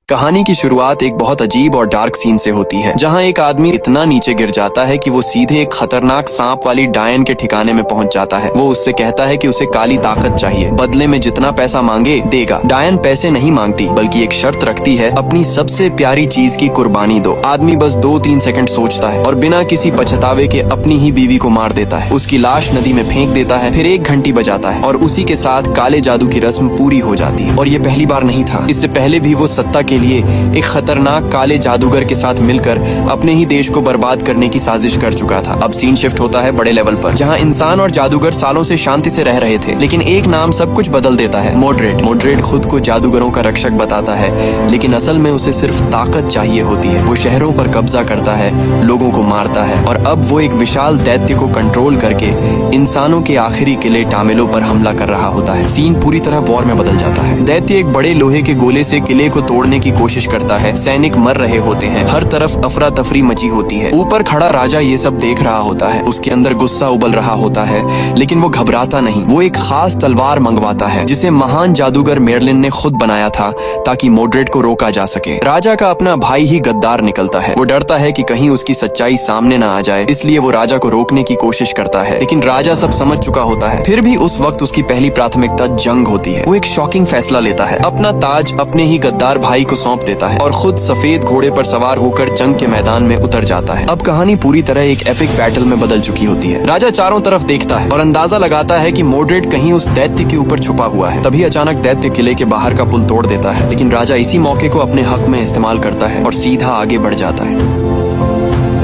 कहानी की शुरुआत एक बहुत अजीब और डार्क सीन से होती है, जहां एक आदमी इतना नीचे गिर जाता है कि वो सीधे एक खतरनाक सांप वाली डायन के ठिकाने में पहुंच जाता है। वो उससे कहता है कि उसे काली ताकत चाहिए, बदले में जितना पैसा मांगे देगा। डायन पैसे नहीं मांगती, बल्कि एक शर्त रखती है, अपनी सबसे प्यारी चीज की कुर्बानी दो। आदमी बस 2-3 सेकंड सोचता है और बिना किसी पछतावे के अपनी ही बीवी को मार देता है, उसकी लाश नदी में फेंक देता है, फिर 1 घंटी बजाता है और उसी के साथ काले जादू की रस्म पूरी हो जाती है। और ये पहली बार नहीं था, इससे पहले भी वो सत्ता के लिए एक खतरनाक काले जादूगर के साथ मिलकर अपने ही देश को बर्बाद करने की साजिश कर चुका था। अब सीन शिफ्ट होता है बड़े लेवल पर, जहां इंसान और जादूगर सालों से शांति से रह रहे थे, लेकिन एक नाम सब कुछ बदल देता है, मोड्रेड। मोड्रेड खुद को जादूगरों का रक्षक बताता है, लेकिन असल में उसे सिर्फ ताकत चाहिए होती है। वो शहरों पर कब्जा करता है, लोगों को मारता है और अब वो एक विशाल दैत्य को कंट्रोल करके इंसानों के आखिरी किले टामेलो पर हमला कर रहा होता है। सीन पूरी तरह वॉर में बदल जाता है। दैत्य एक बड़े लोहे के गोले से किले को तोड़ने की कोशिश करता है। सैनिक मर रहे होते हैं, हर तरफ अफरा तफरी मची होती है। ऊपर खड़ा राजा ये सब देख रहा होता है, उसके अंदर गुस्सा उबल रहा होता है, लेकिन वो घबराता नहीं। वो एक खास तलवार मंगवाता है, जिसे महान जादूगर मेर्लिन ने खुद बनाया था, ताकि मोड्रेड को रोका जा सके। राजा का अपना भाई ही गद्दार निकलता है। वो डरता है कि कहीं उसकी सच्चाई सामने ना आ जाए, इसलिए वो राजा को रोकने की कोशिश करता है, लेकिन राजा सब समझ चुका होता है। फिर भी उस वक्त उसकी पहली प्राथमिकता जंग होती है। वो एक शॉकिंग फैसला लेता है, अपना ताज अपने ही गद्दार भाई को सौंप देता है और खुद सफेद घोड़े पर सवार होकर जंग के मैदान में उतर जाता है। अब कहानी पूरी तरह एक एपिक बैटल में बदल चुकी होती है। राजा चारों तरफ देखता है और अंदाजा लगाता है कि मोड्रेड कहीं उस दैत्य के ऊपर छुपा हुआ है। तभी अचानक दैत्य किले के बाहर का पुल तोड़ देता है, लेकिन राजा इसी मौके को अपने हक में इस्तेमाल करता है और सीधा आगे बढ़ जाता है।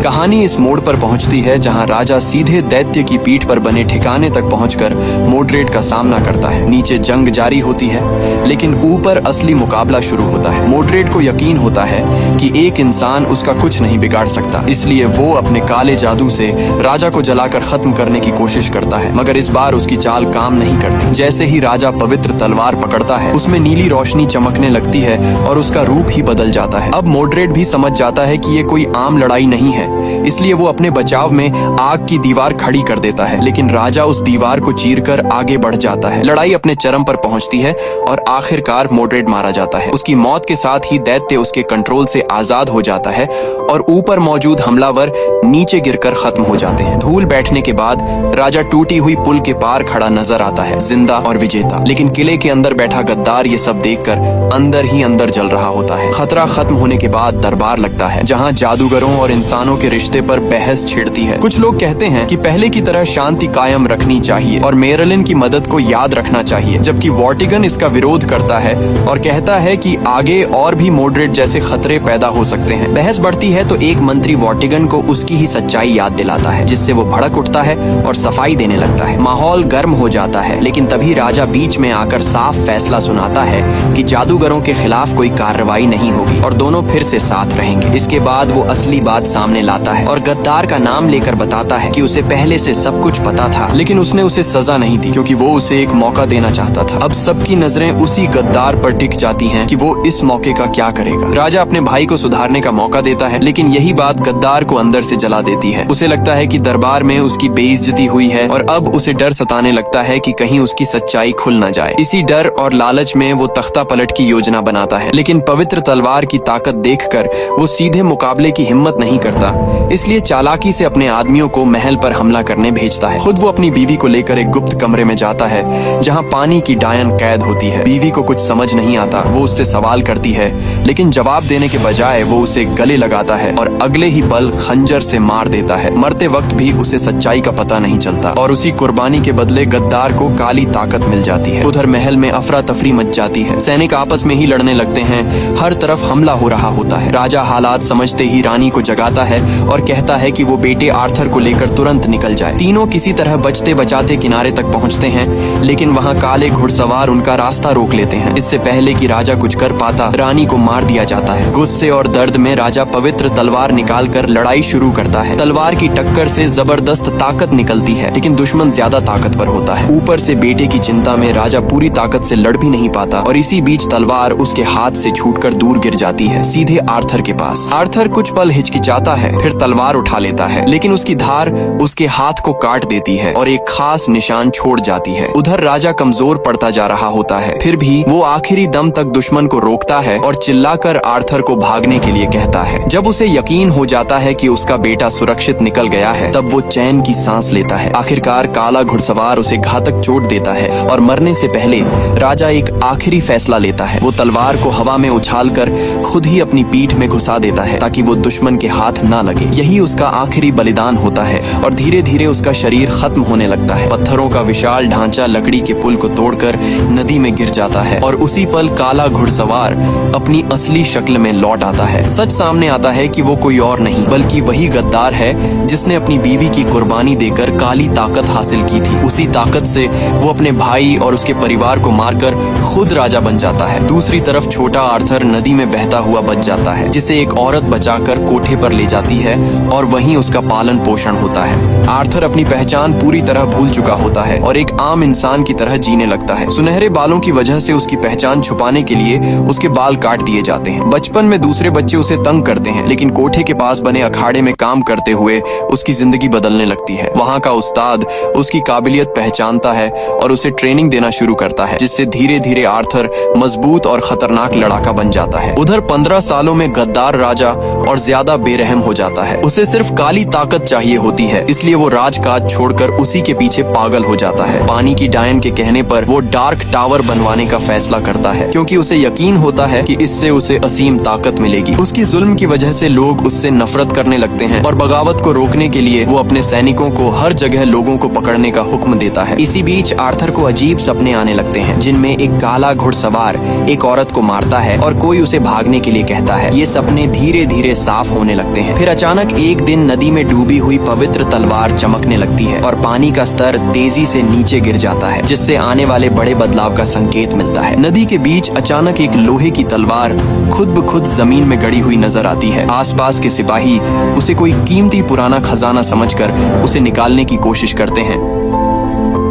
कहानी इस मोड़ पर पहुंचती है जहां राजा सीधे दैत्य की पीठ पर बने ठिकाने तक पहुंचकर मोड्रेड का सामना करता है। नीचे जंग जारी होती है, लेकिन ऊपर असली मुकाबला शुरू होता है। मोड्रेड को यकीन होता है कि एक इंसान उसका कुछ नहीं बिगाड़ सकता, इसलिए वो अपने काले जादू से राजा को जलाकर खत्म करने की कोशिश करता है, मगर इस बार उसकी चाल काम नहीं करती। जैसे ही राजा पवित्र तलवार पकड़ता है, उसमें नीली रोशनी चमकने लगती है और उसका रूप ही बदल जाता है। अब मोड्रेड भी समझ जाता है कि ये कोई आम लड़ाई नहीं है, इसलिए वो अपने बचाव में आग की दीवार खड़ी कर देता है, लेकिन राजा उस दीवार को चीरकर आगे बढ़ जाता है। लड़ाई अपने चरम पर पहुंचती है और आखिरकार मोड्रेड मारा जाता है। उसकी मौत के साथ ही दैत्य उसके कंट्रोल से आजाद हो जाता है और ऊपर मौजूद हमलावर नीचे गिरकर खत्म हो जाते हैं। धूल बैठने के बाद राजा टूटी हुई पुल के पार खड़ा नजर आता है, जिंदा और विजेता। लेकिन किले के अंदर बैठा गद्दार ये सब देखकर अंदर ही अंदर जल रहा होता है। खतरा खत्म होने के बाद दरबार लगता है, जहां जादूगरों और इंसानों के रिश्ते पर बहस छिड़ती है। कुछ लोग कहते हैं कि पहले की तरह शांति कायम रखनी चाहिए और मेरलिन की मदद को याद रखना चाहिए, जबकि वॉर्टिगन इसका विरोध करता है और कहता है कि आगे और भी मोड्रेड जैसे खतरे पैदा हो सकते हैं। बहस बढ़ती है तो एक मंत्री वॉर्टिगन को उसकी ही सच्चाई याद दिलाता है, जिससे वो भड़क उठता है और सफाई देने लगता है। माहौल गर्म हो जाता है, लेकिन तभी राजा बीच में आकर साफ फैसला सुनाता है कि जादूगरों के खिलाफ कोई कार्रवाई नहीं होगी और दोनों फिर से साथ रहेंगे। इसके बाद वो असली बात सामने लाता है और गद्दार का नाम लेकर बताता है कि उसे पहले से सब कुछ पता था, लेकिन उसने उसे सजा नहीं दी, क्योंकि वो उसे एक मौका देना चाहता था। अब सबकी नजरें उसी गद्दार पर टिक जाती हैं कि वो इस मौके का क्या करेगा। राजा अपने भाई को सुधारने का मौका देता है, लेकिन यही बात गद्दार को अंदर से जला देती है। उसे लगता है कि दरबार में उसकी बेइज्जती हुई है और अब उसे डर सताने लगता है कि कहीं उसकी सच्चाई खुल न जाए। इसी डर और लालच में वो तख्ता पलट की योजना बनाता है, लेकिन पवित्र तलवार की ताकत देखकर वो सीधे मुकाबले की हिम्मत नहीं करता, इसलिए चालाकी से अपने आदमियों को महल पर हमला करने भेजता है। खुद वो अपनी बीवी को लेकर एक गुप्त कमरे में जाता है, जहां पानी की डायन कैद होती है। बीवी को कुछ समझ नहीं आता, वो उससे सवाल करती है, लेकिन जवाब देने के बजाय वो उसे गले लगाता है और अगले ही पल खंजर से मार देता है। मरते वक्त भी उसे सच्चाई का पता नहीं चलता और उसी कुर्बानी के बदले गद्दार को काली ताकत मिल जाती है। उधर महल में अफरा तफरी मच जाती है, सैनिक आपस में ही लड़ने लगते हैं, हर तरफ हमला हो रहा होता है। राजा हालात समझते ही रानी को जगाता है और कहता है कि वो बेटे आर्थर को लेकर तुरंत निकल जाए। तीनों किसी तरह बचते बचाते किनारे तक पहुंचते हैं, लेकिन वहां काले घुड़सवार उनका रास्ता रोक लेते हैं। इससे पहले कि राजा कुछ कर पाता, रानी को मार दिया जाता है। गुस्से और दर्द में राजा पवित्र तलवार निकालकर लड़ाई शुरू करता है। तलवार की टक्कर से जबरदस्त ताकत निकलती है, लेकिन दुश्मन ज्यादा ताकतवर होता है। ऊपर से बेटे की चिंता में राजा पूरी ताकत से लड़ भी नहीं पाता और इसी बीच तलवार उसके हाथ से छूटकर दूर गिर जाती है, सीधे आर्थर के पास। आर्थर कुछ पल हिचकिचाता है, है, फिर तलवार उठा लेता है, लेकिन उसकी धार उसके हाथ को काट देती है और एक खास निशान छोड़ जाती है। उधर राजा कमजोर पड़ता जा रहा होता है, फिर भी वो आखिरी दम तक दुश्मन को रोकता है और चिल्लाकर आर्थर को भागने के लिए कहता है। जब उसे यकीन हो जाता है कि उसका बेटा सुरक्षित निकल गया है, तब वो चैन की सांस लेता है। आखिरकार काला घुड़सवार उसे घातक चोट देता है और मरने से पहले राजा एक आखिरी फैसला लेता है। वो तलवार को हवा में उछालकर खुद ही अपनी पीठ में घुसा देता है ताकि वो दुश्मन के हाथ ना लगे। यही उसका आखिरी बलिदान होता है और धीरे धीरे उसका शरीर खत्म होने लगता है। पत्थरों का विशाल ढांचा लकड़ी के पुल को तोड़कर नदी में गिर जाता है और उसी पल काला घुड़सवार अपनी असली शक्ल में लौट आता है। सच सामने आता है कि वो कोई और नहीं बल्कि वही गद्दार है जिसने अपनी बीवी की कुर्बानी देकर काली ताकत हासिल की थी। उसी ताकत से वो अपने भाई और उसके परिवार को मारकर खुद राजा बन जाता है। दूसरी तरफ छोटा आर्थर नदी में बहता हुआ बच जाता है, जिसे एक औरत बचाकर कोठे पर ले जाती है और वहीं उसका पालन पोषण होता है। आर्थर अपनी पहचान पूरी तरह भूल चुका होता है और एक आम इंसान की तरह जीने लगता है। सुनहरे बालों की वजह से उसकी पहचान छुपाने के लिए उसके बाल काट दिए जाते हैं। बचपन में दूसरे बच्चे उसे तंग करते हैं, लेकिन कोठे के पास बने अखाड़े में काम करते हुए उसकी जिंदगी बदलने लगती है। वहाँ का उस्ताद उसकी काबिलियत पहचानता है और उसे ट्रेनिंग देना शुरू करता है, जिससे धीरे धीरे आर्थर मजबूत और खतरनाक लड़ाका बन जाता है। उधर 15 सालों में गद्दार राजा और ज्यादा बेरहम हो जाता है। उसे सिर्फ काली ताकत चाहिए होती है, इसलिए वो राजकाज छोड़कर उसी के पीछे पागल हो जाता है। पानी की डायन के कहने पर वो डार्क टावर बनवाने का फैसला करता है, क्योंकि उसे यकीन होता है कि इससे उसे असीम ताकत मिलेगी। उसकी जुल्म की वजह से लोग उससे नफरत करने लगते हैं और बगावत को रोकने के लिए वो अपने सैनिकों को हर जगह लोगों को पकड़ने का हुक्म देता है। इसी बीच आर्थर को अजीब सपने आने लगते हैं, जिनमें एक काला घुड़सवार एक औरत को मारता है और कोई उसे भागने के लिए कहता है। ये सपने धीरे धीरे साफ होने लगते हैं। फिर अचानक एक दिन नदी में डूबी हुई पवित्र तलवार चमकने लगती है और पानी का स्तर तेजी से नीचे गिर जाता है, जिससे आने वाले बड़े बदलाव का संकेत मिलता है। नदी के बीच अचानक एक लोहे की तलवार खुद ब खुद जमीन में गड़ी हुई नजर आती है। आसपास के सिपाही उसे कोई कीमती पुराना खजाना समझकर उसे निकालने की कोशिश करते हैं,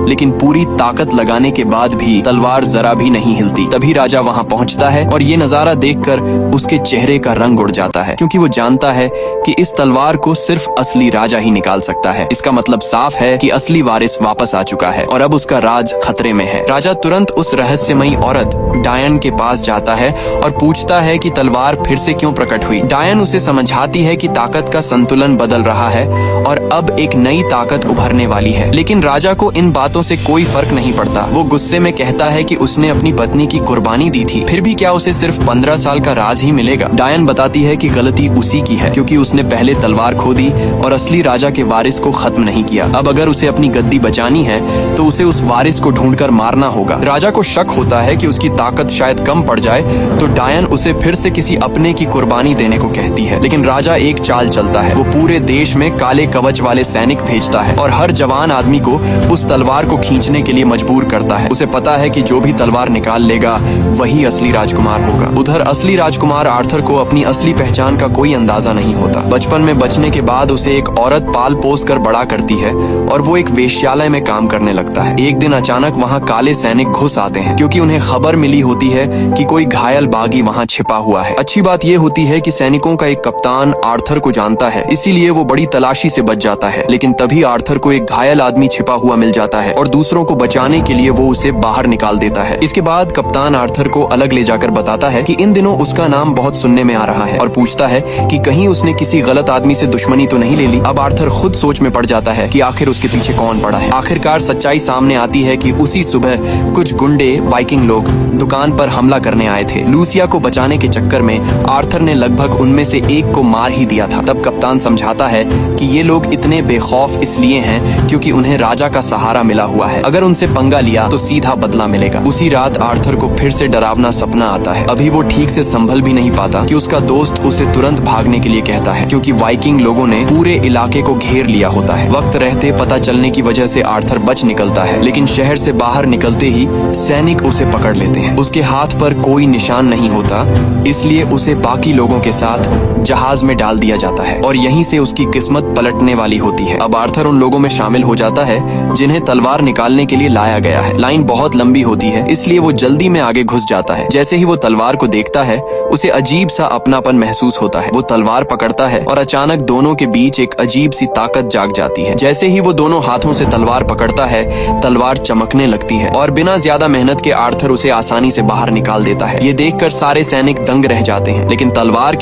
लेकिन पूरी ताकत लगाने के बाद भी तलवार जरा भी नहीं हिलती। तभी राजा वहां पहुंचता है और ये नजारा देखकर उसके चेहरे का रंग उड़ जाता है, क्योंकि वो जानता है कि इस तलवार को सिर्फ असली राजा ही निकाल सकता है। इसका मतलब साफ है कि असली वारिस वापस आ चुका है और अब उसका राज खतरे में है। राजा तुरंत उस रहस्यमयी औरत डायन के पास जाता है और पूछता है कि तलवार फिर से क्यों प्रकट हुई। डायन उसे समझाती है कि ताकत का संतुलन बदल रहा है और अब एक नई ताकत उभरने वाली है। लेकिन राजा को इन बातों से कोई फर्क नहीं पड़ता। वो गुस्से में कहता है कि उसने अपनी पत्नी की कुर्बानी दी थी, फिर भी क्या उसे सिर्फ 15 साल का राज ही मिलेगा। डायन बताती है कि गलती उसी की है, क्योंकि उसने पहले तलवार खो दी और असली राजा के वारिस को खत्म नहीं किया। अब अगर उसे अपनी गद्दी बचानी है तो उसे उस वारिस को ढूंढकर मारना होगा। राजा को शक होता है कि उसकी ताकत शायद कम पड़ जाए, तो डायन उसे फिर से किसी अपने की कुर्बानी देने को कहती है। लेकिन राजा एक चाल चलता है। वो पूरे देश में काले कवच वाले सैनिक भेजता है और हर जवान आदमी को उस तलवार को खींचने के लिए मजबूर करता है। उसे पता है कि जो भी तलवार निकाल लेगा वही असली राजकुमार होगा। उधर असली राजकुमार आर्थर को अपनी असली पहचान का कोई अंदाजा नहीं होता। बचपन में बचने के बाद उसे एक औरत पाल पोस कर बड़ा करती है और वो एक वेश्यालय में काम करने लगता है। एक दिन अचानक वहाँ काले सैनिक घुस आते हैं, क्योंकि उन्हें खबर मिली होती है कि कोई घायल बागी वहाँ छिपा हुआ है। अच्छी बात ये होती है कि सैनिकों का एक कप्तान आर्थर को जानता है, इसीलिए वो बड़ी तलाशी से बच जाता है। लेकिन तभी आर्थर को एक घायल आदमी छिपा हुआ मिल जाता है और दूसरों को बचाने के लिए वो उसे बाहर निकाल देता है। इसके बाद कप्तान आर्थर को अलग ले जाकर बताता है कि इन दिनों उसका नाम बहुत सुनने में आ रहा है और पूछता है कि कहीं उसने किसी गलत आदमी से दुश्मनी तो नहीं ले ली। अब आर्थर खुद सोच में पड़ जाता है कि आखिर उसके पीछे कौन पड़ा है। आखिरकार सच्चाई सामने आती है कि उसी सुबह कुछ गुंडे वाइकिंग लोग दुकान पर हमला करने आए थे। लूसिया को बचाने के चक्कर में आर्थर ने लगभग उनमें से एक को मार ही दिया था। तब कप्तान समझाता है कि ये लोग इतने बेखौफ इसलिए हैं क्योंकि उन्हें राजा का सहारा मिला हुआ है। अगर उनसे पंगा लिया तो सीधा बदला मिलेगा। उसी रात आर्थर को फिर से डरावना सपना आता है। अभी वो ठीक से संभल भी नहीं पाता कि उसका दोस्त उसे तुरंत भागने के लिए कहता है, क्योंकि वाइकिंग लोगों ने पूरे इलाके को घेर लिया होता है। वक्त रहते पता चलने की वजह से आर्थर बच निकलता है, लेकिन शहर से बाहर निकलते ही सैनिक उसे पकड़ लेते हैं। उसके हाथ पर कोई निशान नहीं होता, इसलिए उसे बाकी लोगों के साथ जहाज में डाल दिया जाता है और यहीं से उसकी किस्मत पलटने वाली होती है। अब आर्थर उन लोगों में शामिल हो जाता है जिन्हें तलवार तलवार निकालने के लिए लाया गया है। लाइन बहुत लंबी होती है, इसलिए वो जल्दी में आगे घुस जाता है। जैसे ही वो तलवार को देखता है, उसे अजीब सा अपनापन महसूस होता है। वो तलवार पकड़ता है और अचानक दोनों के बीच एक अजीब सी ताकत जाग जाती है। जैसे ही वो दोनों हाथों से तलवार पकड़ता है, तलवार चमकने लगती है और बिना ज्यादा मेहनत के आर्थर उसे आसानी से बाहर निकाल देता है। ये देखकर सारे सैनिक दंग रह जाते हैं, लेकिन तलवार की